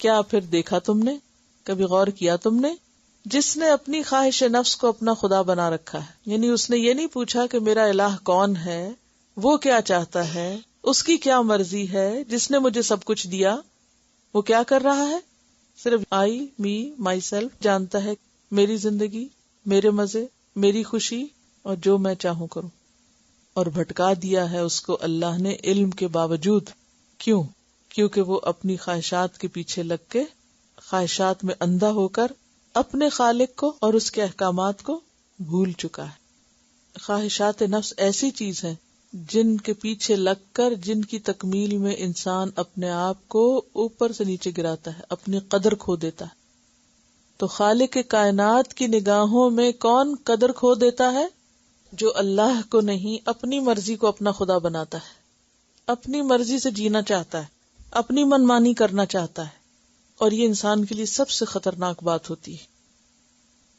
کیا پھر دیکھا تم نے، کبھی غور کیا تم نے، جس نے اپنی خواہش نفس کو اپنا خدا بنا رکھا ہے، یعنی اس نے یہ نہیں پوچھا کہ میرا الہ کون ہے، وہ کیا چاہتا ہے، اس کی کیا مرضی ہے، جس نے مجھے سب کچھ دیا وہ کیا کر رہا ہے، صرف آئی می مائی سیلف جانتا ہے، میری زندگی، میرے مزے، میری خوشی اور جو میں چاہوں کروں، اور بھٹکا دیا ہے اس کو اللہ نے علم کے باوجود۔ کیوں؟ کیونکہ وہ اپنی خواہشات کے پیچھے لگ کے، خواہشات میں اندھا ہو کر اپنے خالق کو اور اس کے احکامات کو بھول چکا ہے۔ خواہشات نفس ایسی چیز ہے جن کے پیچھے لگ کر، جن کی تکمیل میں انسان اپنے آپ کو اوپر سے نیچے گراتا ہے، اپنی قدر کھو دیتا ہے۔ تو خالق کائنات کی نگاہوں میں کون قدر کھو دیتا ہے؟ جو اللہ کو نہیں، اپنی مرضی کو اپنا خدا بناتا ہے، اپنی مرضی سے جینا چاہتا ہے، اپنی منمانی کرنا چاہتا ہے۔ اور یہ انسان کے لیے سب سے خطرناک بات ہوتی ہے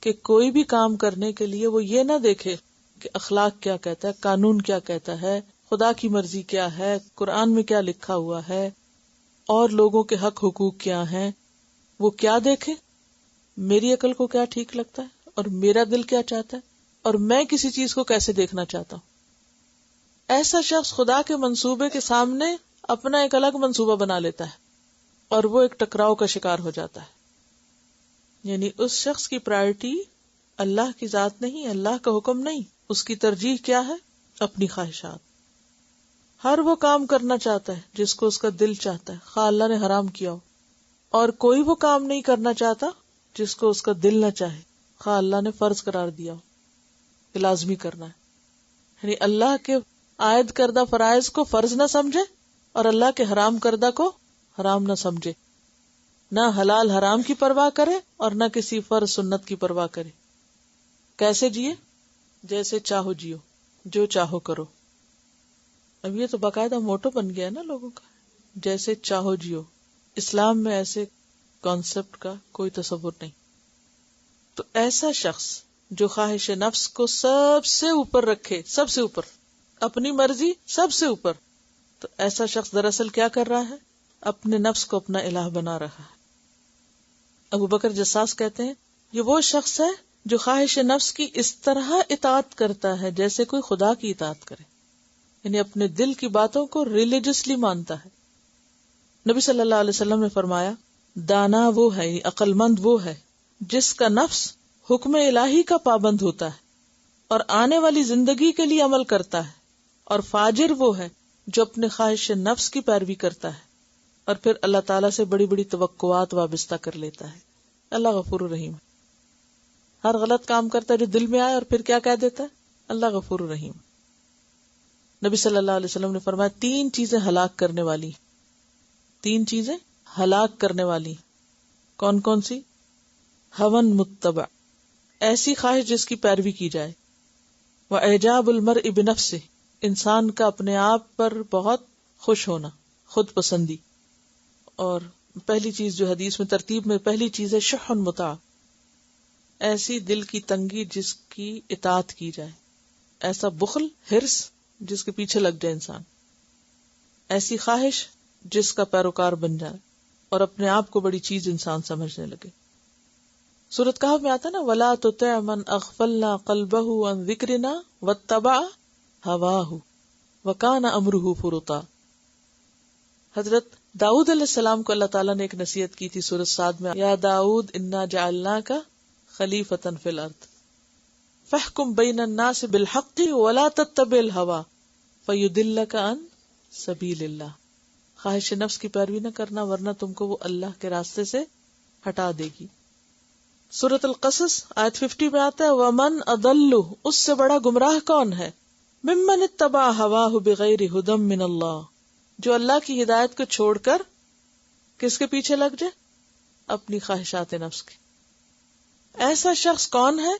کہ کوئی بھی کام کرنے کے لیے وہ یہ نہ دیکھے کہ اخلاق کیا کہتا ہے، قانون کیا کہتا ہے، خدا کی مرضی کیا ہے، قرآن میں کیا لکھا ہوا ہے، اور لوگوں کے حق حقوق کیا ہیں۔ وہ کیا دیکھے؟ میری عقل کو کیا ٹھیک لگتا ہے اور میرا دل کیا چاہتا ہے اور میں کسی چیز کو کیسے دیکھنا چاہتا ہوں۔ ایسا شخص خدا کے منصوبے کے سامنے اپنا ایک الگ منصوبہ بنا لیتا ہے اور وہ ایک ٹکراؤ کا شکار ہو جاتا ہے۔ یعنی اس شخص کی پرائرٹی اللہ کی ذات نہیں، اللہ کا حکم نہیں، اس کی ترجیح کیا ہے؟ اپنی خواہشات۔ ہر وہ کام کرنا چاہتا ہے جس کو اس کا دل چاہتا ہے، خواہ اللہ نے حرام کیا ہو، اور کوئی وہ کام نہیں کرنا چاہتا جس کو اس کا دل نہ چاہے، خواہ اللہ نے فرض قرار دیا ہو کہ لازمی کرنا ہے۔ یعنی اللہ کے عائد کردہ فرائض کو فرض نہ سمجھے اور اللہ کے حرام کردہ کو حرام نہ سمجھے، نہ حلال حرام کی پرواہ کرے اور نہ کسی فرض سنت کی پرواہ کرے۔ کیسے جیے؟ جیسے چاہو جیو، جو چاہو کرو۔ اب یہ تو باقاعدہ موٹو بن گیا ہے نا لوگوں کا، جیسے چاہو جیو۔ اسلام میں ایسے کانسیپٹ کا کوئی تصور نہیں۔ تو ایسا شخص جو خواہش نفس کو سب سے اوپر رکھے، سب سے اوپر، اپنی مرضی سب سے اوپر، تو ایسا شخص دراصل کیا کر رہا ہے؟ اپنے نفس کو اپنا الہ بنا رہا ہے۔ ابو بکر جساس کہتے ہیں یہ وہ شخص ہے جو خواہش نفس کی اس طرح اطاعت کرتا ہے جیسے کوئی خدا کی اطاعت کرے، یعنی اپنے دل کی باتوں کو ریلیجسلی مانتا ہے۔ نبی صلی اللہ علیہ وسلم نے فرمایا دانا وہ ہے، عقل مند وہ ہے جس کا نفس حکم الہی کا پابند ہوتا ہے اور آنے والی زندگی کے لیے عمل کرتا ہے، اور فاجر وہ ہے جو اپنے خواہش نفس کی پیروی کرتا ہے اور پھر اللہ تعالیٰ سے بڑی بڑی توقعات وابستہ کر لیتا ہے۔ اللہ غفور الرحیم، ہر غلط کام کرتا ہے جو دل میں آئے اور پھر کیا کہہ دیتا ہے؟ اللہ غفور الرحیم۔ نبی صلی اللہ علیہ وسلم نے فرمایا 3 چیزیں ہلاک کرنے والی، 3 چیزیں ہلاک کرنے والی۔ کون کون سی؟ ہون متبع، ایسی خواہش جس کی پیروی کی جائے، وَإِعْجَابُ الْمَرْءِ بِنَفْسِهِ، انسان کا اپنے آپ پر بہت خوش ہونا، خود پسندی۔ اور پہلی چیز جو حدیث میں ترتیب میں پہلی چیز ہے شح مطاع، ایسی دل کی تنگی جس کی اطاعت کی جائے، ایسا بخل، حرص جس کے پیچھے لگ جائے انسان، ایسی خواہش جس کا پیروکار بن جائے اور اپنے آپ کو بڑی چیز انسان سمجھنے لگے۔ سورۃ کہف میں آتا نا وَلَا تُطِعْ مَنْ أَغْفَلْنَا قَلْبَهُ عَنْ ذِكْرِنَا وَاتَّبَعَ هَوَاهُ وَكَانَ أَمْرُهُ فُرُطًا۔ حضرت داؤد علیہ السلام کو اللہ تعالیٰ نے ایک نصیحت کی تھی سورۃ صاد میں، یا داؤد انا جعلناک خلیفۃ فی الارض فاحکم بین الناس بالحق ولا تتبع الہوی فیضلک عن سبیل اللہ۔ خواہش نفس کی پیروی نہ کرنا ورنہ تم کو وہ اللہ کے راستے سے ہٹا دے گی۔ سورۃ القصص آیت 50 میں آتا ہے ومن اضل، اس سے بڑا گمراہ کون ہے، ممن اتبع ہواہ بغیر ہدی من اللہ، جو اللہ کی ہدایت کو چھوڑ کر کس کے پیچھے لگ جائے؟ اپنی خواہشات نفس کی۔ ایسا شخص کون ہے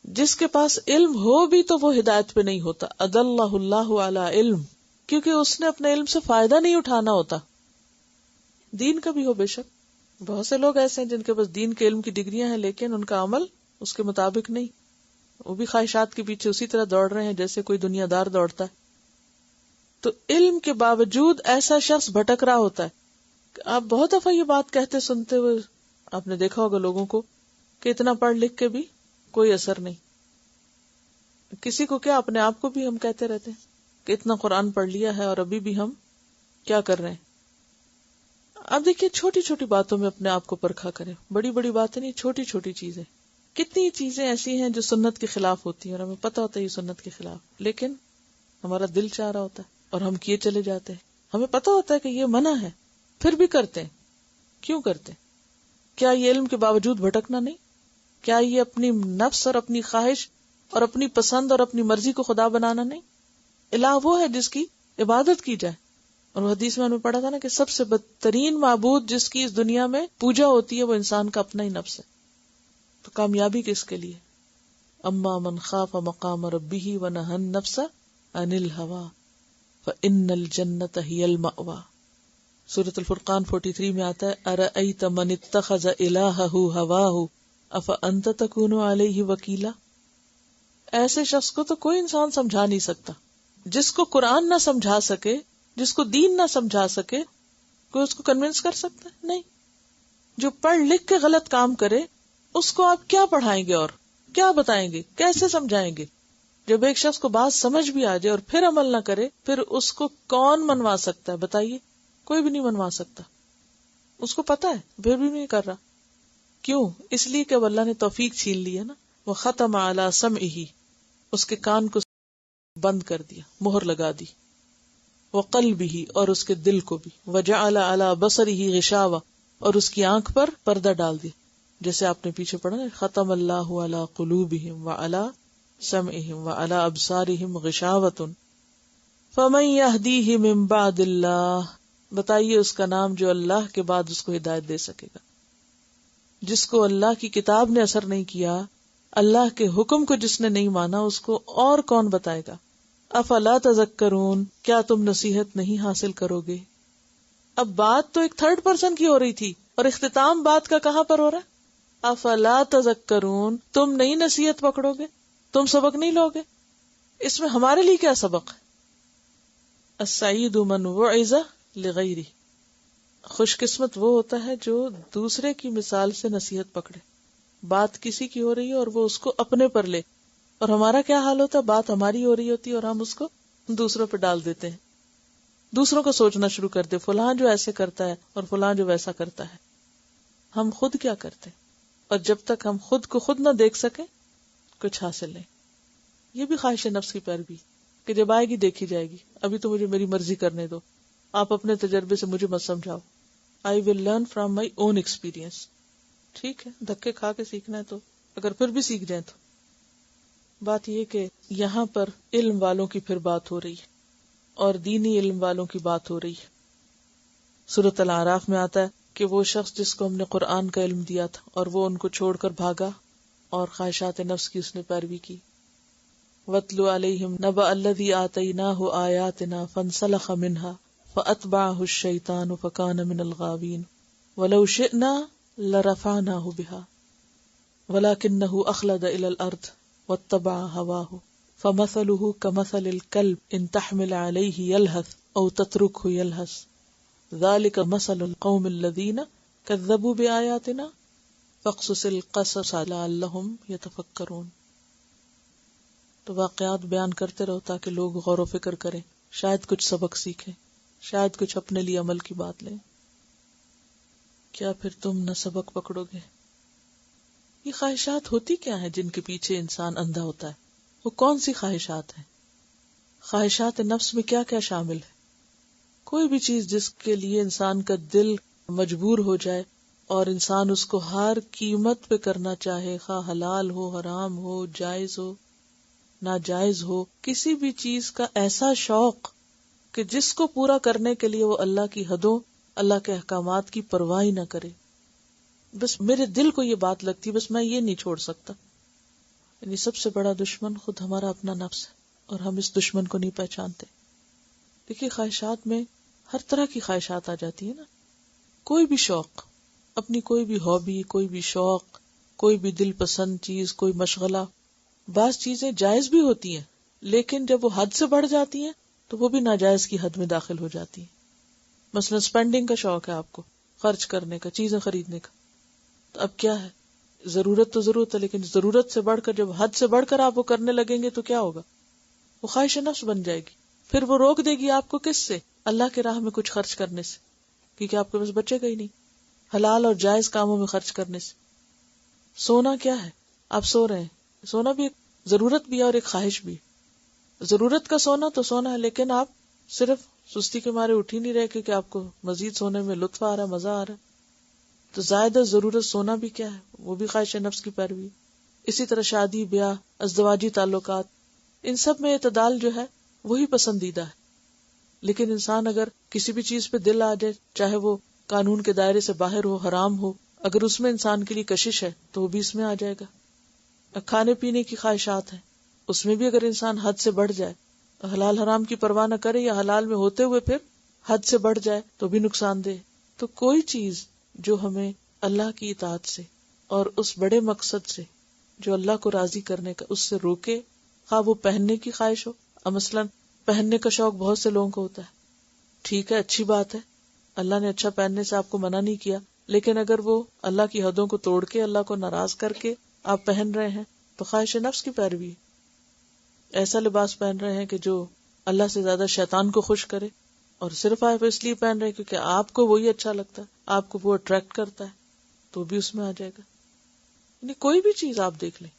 جس کے پاس علم ہو بھی تو وہ ہدایت پہ نہیں ہوتا، اضلہ اللہ علی علم، کیونکہ اس نے اپنے علم سے فائدہ نہیں اٹھانا ہوتا۔ دین کا بھی ہو بے شک، بہت سے لوگ ایسے ہیں جن کے پاس دین کے علم کی ڈگریاں ہیں لیکن ان کا عمل اس کے مطابق نہیں، وہ بھی خواہشات کے پیچھے اسی طرح دوڑ رہے ہیں جیسے کوئی دنیا دار دوڑتا ہے۔ تو علم کے باوجود ایسا شخص بھٹک رہا ہوتا ہے، آپ بہت دفعہ یہ بات کہتے سنتے ہوئے آپ نے دیکھا ہوگا لوگوں کو کہ اتنا پڑھ لکھ کے بھی کوئی اثر نہیں. کسی کو کیا، اپنے آپ کو بھی ہم کہتے رہتے ہیں کہ اتنا قرآن پڑھ لیا ہے اور ابھی بھی ہم کیا کر رہے ہیں. اب دیکھیے چھوٹی چھوٹی باتوں میں اپنے آپ کو پرکھا کریں، بڑی بڑی باتیں نہیں، چھوٹی چھوٹی چیزیں. کتنی چیزیں ایسی ہیں جو سنت کے خلاف ہوتی ہیں اور ہمیں پتہ ہوتا ہے یہ سنت کے خلاف، لیکن ہمارا دل چاہ رہا ہوتا ہے اور ہم کیے چلے جاتے ہیں. ہمیں پتہ ہوتا ہے کہ یہ منع ہے پھر بھی کرتے ہیں. کیوں کرتے ہیں؟ کیا یہ علم کے باوجود بھٹکنا نہیں؟ کیا یہ اپنی نفس اور اپنی خواہش اور اپنی پسند اور اپنی مرضی کو خدا بنانا نہیں؟ الہ وہ ہے جس کی عبادت کی جائے. اور وہ حدیث میں ہم نے پڑھا تھا نا کہ سب سے بدترین معبود جس کی اس دنیا میں پوجا ہوتی ہے وہ انسان کا اپنا ہی نفس ہے. تو کامیابی کس کے لیے؟ اما من خاف مقام ربہ ونہى النفس عن الہوى فإن الجنۃ ہی المأوى. سورۃ الفرقان 43 میں آتا ہے ارأیت من اتخذ الہہ ہواہ افانت تکون علیہ وکیلا. ایسے شخص کو تو کوئی انسان سمجھا نہیں سکتا. جس کو قرآن نہ سمجھا سکے، جس کو دین نہ سمجھا سکے، کوئی اس کو کنونس کر سکتا ہے؟ نہیں. جو پڑھ لکھ کے غلط کام کرے اس کو آپ کیا پڑھائیں گے اور کیا بتائیں گے، کیسے سمجھائیں گے؟ جب ایک شخص کو بات سمجھ بھی آ جائے اور پھر عمل نہ کرے، پھر اس کو کون منوا سکتا ہے؟ بتائیے. کوئی بھی نہیں منوا سکتا. اس کو پتا ہے پھر بھی نہیں کر رہا. کیوں؟ اس لیے کہ اب اللہ نے توفیق چھین لی ہے نا. وہ ختم علی سمعہ، اس کے کان کو بند کر دیا، مہر لگا دی. وقلبہ، اور اس کے دل کو بھی. وجعل علی بصرہ غشاوہ، اور اس کی آنکھ پر پردہ ڈال دیا. جیسے آپ نے پیچھے پڑھا نا ختم اللہ علی قلوبہم وعلی سمعہم وعلی ابصارہم غشاوۃ فمن یہدیہ من بعد اللہ. بتائیے اس کا نام جو اللہ کے بعد اس کو ہدایت دے سکے گا. جس کو اللہ کی کتاب نے اثر نہیں کیا، اللہ کے حکم کو جس نے نہیں مانا، اس کو اور کون بتائے گا؟ افلا تذکرون، کیا تم نصیحت نہیں حاصل کرو گے؟ اب بات تو ایک تھرڈ پرسن کی ہو رہی تھی اور اختتام بات کا کہاں پر ہو رہا ہے؟ افلا تذکرون، تم نہیں نصیحت پکڑو گے، تم سبق نہیں لوگے. اس میں ہمارے لیے کیا سبق ہے؟ السعید من وعظ لغیرہ، خوش قسمت وہ ہوتا ہے جو دوسرے کی مثال سے نصیحت پکڑے. بات کسی کی ہو رہی ہے اور وہ اس کو اپنے پر لے، اور ہمارا کیا حال ہوتا ہے؟ بات ہماری ہو رہی ہوتی ہے اور ہم اس کو دوسروں پہ ڈال دیتے ہیں. دوسروں کو سوچنا شروع کر دے، فلاں جو ایسے کرتا ہے اور فلاں جو ویسا کرتا ہے. ہم خود کیا کرتے ہیں؟ اور جب تک ہم خود کو خود نہ دیکھ سکیں کچھ حاصل نہیں. یہ بھی خواہش نفس کی پیروی کہ جب آئے گی دیکھی جائے گی، ابھی تو مجھے میری مرضی کرنے دو، آپ اپنے تجربے سے مجھے مت سمجھاؤ. I will learn from my own experience. ٹھیک ہے، دھکے کھا کے سیکھنا ہے تو اگر پھر بھی سیکھ جائیں تو. بات یہ کہ یہاں پر علم والوں کی پھر بات ہو رہی ہے اور دینی علم والوں کی بات ہو رہی ہے. سورۃ الاعراف میں آتا ہے کہ وہ شخص جس کو ہم نے قرآن کا علم دیا تھا اور وہ ان کو چھوڑ کر بھاگا اور خواہشات نفس کی اس نے پیروی کی. وَاتْلُ عَلَيْهِمْ نَبَأَ الَّذِي آتَيْنَاهُ آيَاتِنَا فَانْسَلَخَ مِنْهَا فَأَتْبَعَهُ الشَّيْطَانُ فَكَانَ مِنَ الْغَاوِينَ وَلَوْ شِئْنَا لَرَفَعْنَاهُ بِهَا وَلَكِنَّهُ أَخْلَدَ إِلَى الْأَرْضِ وَاتَّبَعَ هَوَاهُ فَمَثَلُهُ كَمَثَلِ الْكَلْبِ إِنْ تَحْمِلْ عَلَيْهِ يَلْهَثْ أَوْ تَتْرُكْهُ يَلْهَث ذَلِكَ مَثَلُ الْقَوْمِ الَّذِينَ كَذَّبُوا بِآيَاتِنَا فَاقْصُصِ الْقَصَصَ لَعَلَّهُمْ يَتَفَكَّرُونَ. تو واقعات بیان کرتے رہو تاکہ لوگ غور و فکر کریں، شاید کچھ سبق سیکھیں، شاید کچھ اپنے لیے عمل کی بات لیں. کیا پھر تم نہ سبق پکڑو گے؟ یہ خواہشات ہوتی کیا ہیں جن کے پیچھے انسان اندھا ہوتا ہے؟ وہ کون سی خواہشات ہیں؟ خواہشات نفس میں کیا کیا شامل ہے؟ کوئی بھی چیز جس کے لیے انسان کا دل مجبور ہو جائے اور انسان اس کو ہر قیمت پہ کرنا چاہے، خواہ حلال ہو، حرام ہو، جائز ہو، ناجائز ہو، کسی بھی چیز کا ایسا شوق کہ جس کو پورا کرنے کے لیے وہ اللہ کی حدوں، اللہ کے احکامات کی پرواہ نہ کرے. بس میرے دل کو یہ بات لگتی، بس میں یہ نہیں چھوڑ سکتا. یعنی سب سے بڑا دشمن خود ہمارا اپنا نفس ہے اور ہم اس دشمن کو نہیں پہچانتے. دیکھیے خواہشات میں ہر طرح کی خواہشات آ جاتی ہے نا. کوئی بھی شوق، اپنی کوئی بھی ہابی، کوئی بھی شوق، کوئی بھی دل پسند چیز، کوئی مشغلہ. بعض چیزیں جائز بھی ہوتی ہیں لیکن جب وہ حد سے بڑھ جاتی ہیں تو وہ بھی ناجائز کی حد میں داخل ہو جاتی ہیں. مثلا سپینڈنگ کا شوق ہے آپ کو، خرچ کرنے کا، چیزیں خریدنے کا. تو اب کیا ہے، ضرورت تو ضرورت ہے، لیکن ضرورت سے بڑھ کر جب حد سے بڑھ کر آپ وہ کرنے لگیں گے تو کیا ہوگا؟ وہ خواہش نفس بن جائے گی. پھر وہ روک دے گی آپ کو کس سے؟ اللہ کے راہ میں کچھ خرچ کرنے سے، کیونکہ آپ کے پاس بچے گا ہی نہیں. حلال اور جائز کاموں میں خرچ کرنے سے. سونا کیا ہے، آپ سو رہے ہیں، سونا بھی ایک ضرورت بھی ہے اور ایک خواہش بھی ہے. ضرورت کا سونا تو سونا ہے، لیکن آپ صرف سستی کے مارے اٹھ ہی نہیں رہے کہ آپ کو مزید سونے میں لطف آ رہا ہے، مزہ آ رہا ہے. تو زائدہ ضرورت سونا بھی کیا ہے، وہ بھی خواہش نفس کی پیروی. اسی طرح شادی بیاہ، ازدواجی تعلقات، ان سب میں اعتدال جو ہے وہی پسندیدہ ہے. لیکن انسان اگر کسی بھی چیز پہ دل آ جائے، چاہے وہ قانون کے دائرے سے باہر ہو، حرام ہو، اگر اس میں انسان کے لیے کشش ہے تو وہ بھی اس میں آ جائے گا. کھانے پینے کی خواہشات ہیں، اس میں بھی اگر انسان حد سے بڑھ جائے، حلال حرام کی پرواہ نہ کرے یا حلال میں ہوتے ہوئے پھر حد سے بڑھ جائے تو بھی نقصان دہ. تو کوئی چیز جو ہمیں اللہ کی اطاعت سے اور اس بڑے مقصد سے جو اللہ کو راضی کرنے کا اس سے روکے، خواہ وہ پہننے کی خواہش ہو. مثلاً پہننے کا شوق بہت سے لوگوں کو ہوتا ہے، ٹھیک ہے، اچھی بات ہے، اللہ نے اچھا پہننے سے آپ کو منع نہیں کیا، لیکن اگر وہ اللہ کی حدوں کو توڑ کے اللہ کو ناراض کر کے آپ پہن رہے ہیں تو خواہش نفس کی پیروی. ایسا لباس پہن رہے ہیں کہ جو اللہ سے زیادہ شیطان کو خوش کرے، اور صرف آپ اس لیے پہن رہے ہیں کیونکہ آپ کو وہی اچھا لگتا ہے، آپ کو وہ اٹریکٹ کرتا ہے، تو بھی اس میں آ جائے گا. یعنی کوئی بھی چیز آپ دیکھ لیں،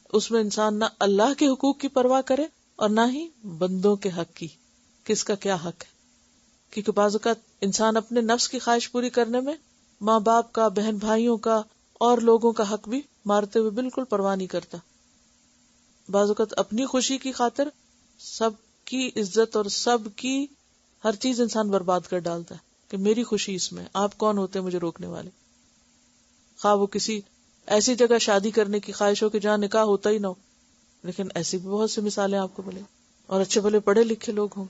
اس میں انسان نہ اللہ کے حقوق کی پرواہ کرے اور نہ ہی بندوں کے حق کی، کس کا کیا حق ہے. کیونکہ بعض اوقات انسان اپنے نفس کی خواہش پوری کرنے میں ماں باپ کا، بہن بھائیوں کا اور لوگوں کا حق بھی مارتے ہوئے بالکل پرواہ نہیں کرتا. بعض اوقات اپنی خوشی کی خاطر سب کی عزت اور سب کی ہر چیز انسان برباد کر ڈالتا ہے کہ میری خوشی اس میں، آپ کون ہوتے ہیں مجھے روکنے والے. خواہ وہ کسی ایسی جگہ شادی کرنے کی خواہش ہو کہ جہاں نکاح ہوتا ہی نہ ہو، لیکن ایسی بھی بہت سی مثالیں آپ کو ملیں، اور اچھے بھلے پڑھے لکھے لوگ ہوں.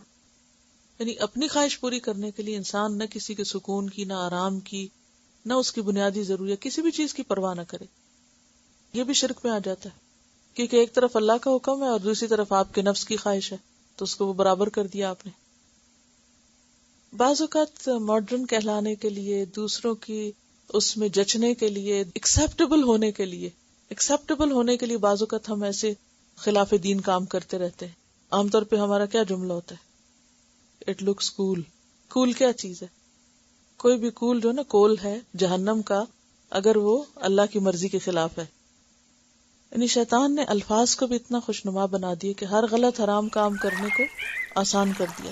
یعنی اپنی خواہش پوری کرنے کے لیے انسان نہ کسی کے سکون کی، نہ آرام کی، نہ اس کی بنیادی ضرورت، کسی بھی چیز کی پرواہ نہ کرے. یہ بھی شرک میں آ جاتا ہے، کیونکہ ایک طرف اللہ کا حکم ہے اور دوسری طرف آپ کے نفس کی خواہش ہے، تو اس کو وہ برابر کر دیا آپ نے. بعض اوقات ماڈرن کہلانے کے لیے، دوسروں کی اس میں جچنے کے لیے، ایکسیپٹیبل ہونے کے لیے بعض اوقات ہم ایسے خلاف دین کام کرتے رہتے ہیں. عام طور پہ ہمارا کیا جملہ ہوتا ہے؟ اٹ لکس کول. کول کیا چیز ہے؟ کوئی بھی کول جو نا کول ہے جہنم کا، اگر وہ اللہ کی مرضی کے خلاف ہے. یعنی شیطان نے الفاظ کو بھی اتنا خوشنما بنا دیا کہ ہر غلط حرام کام کرنے کو آسان کر دیا.